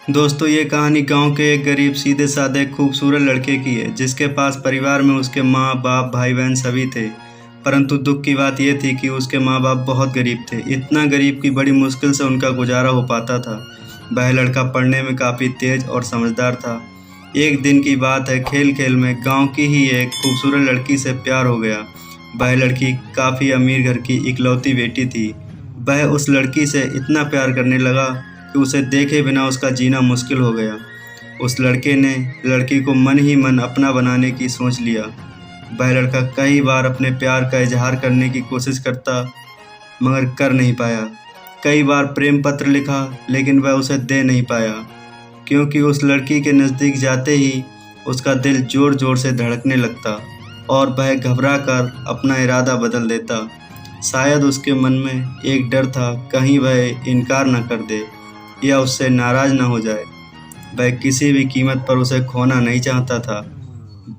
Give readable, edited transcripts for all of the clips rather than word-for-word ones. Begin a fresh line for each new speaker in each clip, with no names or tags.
दोस्तों, ये कहानी गांव के एक गरीब सीधे साधे खूबसूरत लड़के की है जिसके पास परिवार में उसके माँ बाप भाई बहन सभी थे। परंतु दुख की बात यह थी कि उसके माँ बाप बहुत गरीब थे, इतना गरीब कि बड़ी मुश्किल से उनका गुजारा हो पाता था। वह लड़का पढ़ने में काफ़ी तेज और समझदार था। एक दिन की बात है, खेल खेल में गांव की ही एक खूबसूरत लड़की से प्यार हो गया। वह लड़की काफ़ी अमीर घर की इकलौती बेटी थी। वह उस लड़की से इतना प्यार करने लगा कि उसे देखे बिना उसका जीना मुश्किल हो गया। उस लड़के ने लड़की को मन ही मन अपना बनाने की सोच लिया। वह लड़का कई बार अपने प्यार का इजहार करने की कोशिश करता मगर कर नहीं पाया। कई बार प्रेम पत्र लिखा लेकिन वह उसे दे नहीं पाया, क्योंकि उस लड़की के नज़दीक जाते ही उसका दिल ज़ोर ज़ोर से धड़कने लगता और वह घबरा कर अपना इरादा बदल देता। शायद उसके मन में एक डर था, कहीं वह इनकार न कर दे या उससे नाराज़ न हो जाए। वह किसी भी कीमत पर उसे खोना नहीं चाहता था।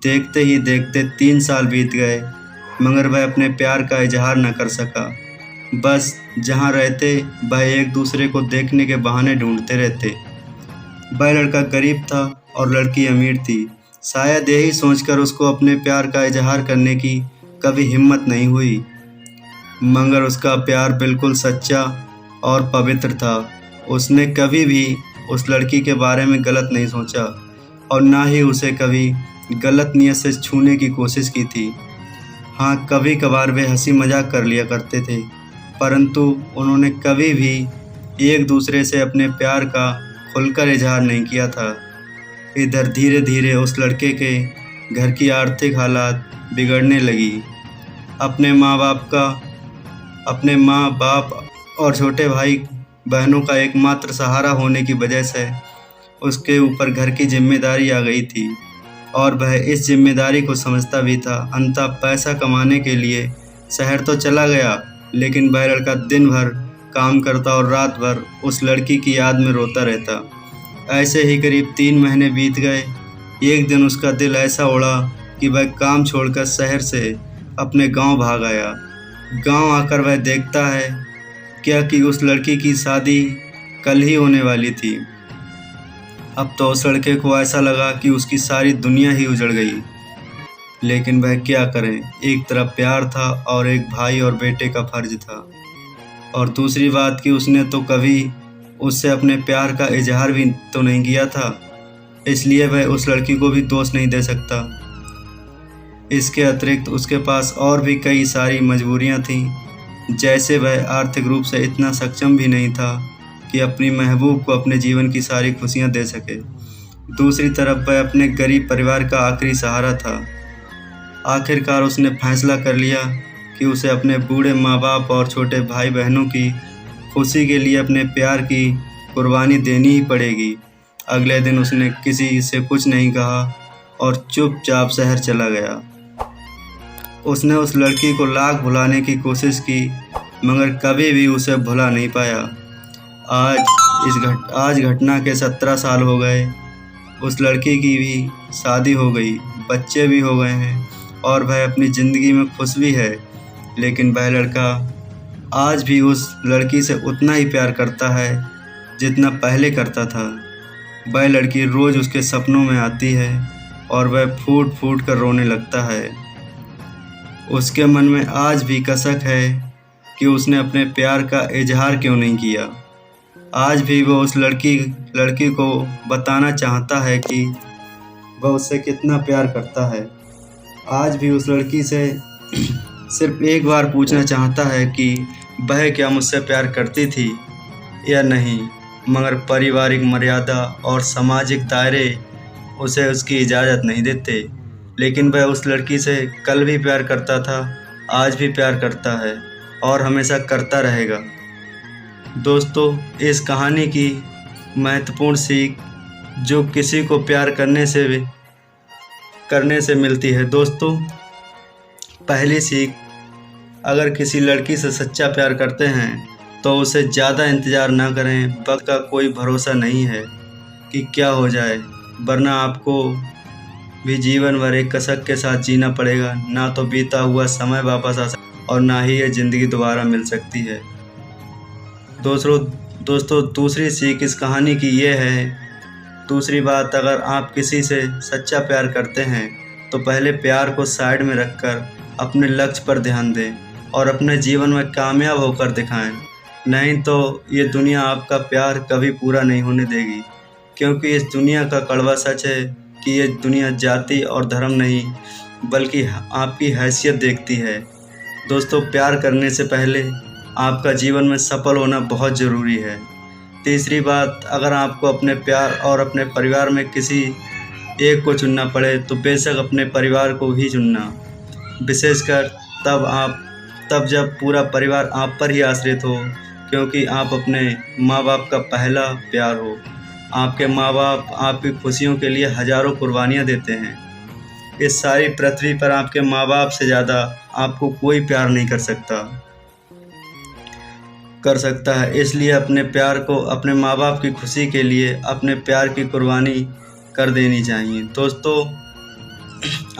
देखते ही देखते 3 साल बीत गए मगर वह अपने प्यार का इजहार न कर सका। बस जहाँ रहते वह एक दूसरे को देखने के बहाने ढूंढते रहते। वह लड़का गरीब था और लड़की अमीर थी। शायद यही सोचकर उसको अपने प्यार का इजहार करने की कभी हिम्मत नहीं हुई, मगर उसका प्यार बिल्कुल सच्चा और पवित्र था। उसने कभी भी उस लड़की के बारे में गलत नहीं सोचा और ना ही उसे कभी गलत नीयत से छूने की कोशिश की थी। हाँ, कभी कभार वे हंसी मजाक कर लिया करते थे, परंतु उन्होंने कभी भी एक दूसरे से अपने प्यार का खुलकर इजहार नहीं किया था। इधर धीरे धीरे उस लड़के के घर की आर्थिक हालात बिगड़ने लगी। अपने माँ बाप और छोटे भाई बहनों का एकमात्र सहारा होने की वजह से उसके ऊपर घर की जिम्मेदारी आ गई थी और वह इस जिम्मेदारी को समझता भी था। अंततः पैसा कमाने के लिए शहर तो चला गया, लेकिन वह लड़का दिन भर काम करता और रात भर उस लड़की की याद में रोता रहता। ऐसे ही करीब 3 महीने बीत गए। एक दिन उसका दिल ऐसा उड़ा कि वह काम छोड़कर शहर से अपने गांव भाग आया। गांव आकर वह देखता है क्या कि उस लड़की की शादी कल ही होने वाली थी। अब तो उस लड़के को ऐसा लगा कि उसकी सारी दुनिया ही उजड़ गई, लेकिन वह क्या करे। एक तरफ प्यार था और एक भाई और बेटे का फर्ज था, और दूसरी बात कि उसने तो कभी उससे अपने प्यार का इजहार भी तो नहीं किया था, इसलिए वह उस लड़की को भी दोष नहीं दे सकता। इसके अतिरिक्त उसके पास और भी कई सारी मजबूरियां थीं, जैसे वह आर्थिक रूप से इतना सक्षम भी नहीं था कि अपनी महबूब को अपने जीवन की सारी खुशियां दे सके। दूसरी तरफ वह अपने गरीब परिवार का आखिरी सहारा था। आखिरकार उसने फैसला कर लिया कि उसे अपने बूढ़े माँ बाप और छोटे भाई बहनों की खुशी के लिए अपने प्यार की कुर्बानी देनी ही पड़ेगी। अगले दिन उसने किसी से कुछ नहीं कहा और चुपचाप शहर चला गया। उसने उस लड़की को लाख भुलाने की कोशिश की मगर कभी भी उसे भुला नहीं पाया। आज घटना के 17 साल हो गए। उस लड़की की भी शादी हो गई, बच्चे भी हो गए हैं और वह अपनी ज़िंदगी में खुश भी है। लेकिन वह लड़का आज भी उस लड़की से उतना ही प्यार करता है जितना पहले करता था। वह लड़की रोज़ उसके सपनों में आती है और वह फूट फूट कर रोने लगता है। उसके मन में आज भी कसक है कि उसने अपने प्यार का इजहार क्यों नहीं किया। आज भी वो उस लड़की को बताना चाहता है कि वह उससे कितना प्यार करता है। आज भी उस लड़की से सिर्फ एक बार पूछना चाहता है कि वह क्या मुझसे प्यार करती थी या नहीं, मगर पारिवारिक मर्यादा और सामाजिक दायरे उसे उसकी इजाज़त नहीं देते। लेकिन वह उस लड़की से कल भी प्यार करता था, आज भी प्यार करता है और हमेशा करता रहेगा। दोस्तों, इस कहानी की महत्वपूर्ण सीख जो किसी को प्यार करने से मिलती है। दोस्तों, पहली सीख, अगर किसी लड़की से सच्चा प्यार करते हैं तो उसे ज़्यादा इंतज़ार ना करें। वक्त का कोई भरोसा नहीं है कि क्या हो जाए, वरना आपको भी जीवन भर एक कसक के साथ जीना पड़ेगा। ना तो बीता हुआ समय वापस आ सकता और ना ही ये ज़िंदगी दोबारा मिल सकती है। दोस्तों, दूसरी सीख इस कहानी की ये है दूसरी बात, अगर आप किसी से सच्चा प्यार करते हैं तो पहले प्यार को साइड में रखकर अपने लक्ष्य पर ध्यान दें और अपने जीवन में कामयाब होकर दिखाएं। नहीं तो ये दुनिया आपका प्यार कभी पूरा नहीं होने देगी, क्योंकि इस दुनिया का कड़वा सच है कि ये दुनिया जाति और धर्म नहीं बल्कि आपकी हैसियत देखती है। दोस्तों, प्यार करने से पहले आपका जीवन में सफल होना बहुत ज़रूरी है। तीसरी बात, अगर आपको अपने प्यार और अपने परिवार में किसी एक को चुनना पड़े तो बेशक अपने परिवार को ही चुनना, विशेषकर तब जब पूरा परिवार आप पर ही आश्रित हो, क्योंकि आप अपने माँ बाप का पहला प्यार हो। आपके माँ बाप आपकी खुशियों के लिए हज़ारों कुर्बानियाँ देते हैं। इस सारी पृथ्वी पर आपके माँ बाप से ज़्यादा आपको कोई प्यार नहीं कर सकता है। इसलिए अपने प्यार को अपने माँ बाप की खुशी के लिए अपने प्यार की कुर्बानी कर देनी चाहिए। दोस्तों,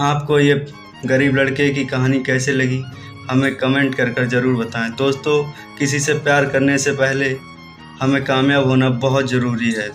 आपको ये गरीब लड़के की कहानी कैसे लगी हमें कमेंट कर ज़रूर बताएं। दोस्तों, किसी से प्यार करने से पहले हमें कामयाब होना बहुत ज़रूरी है।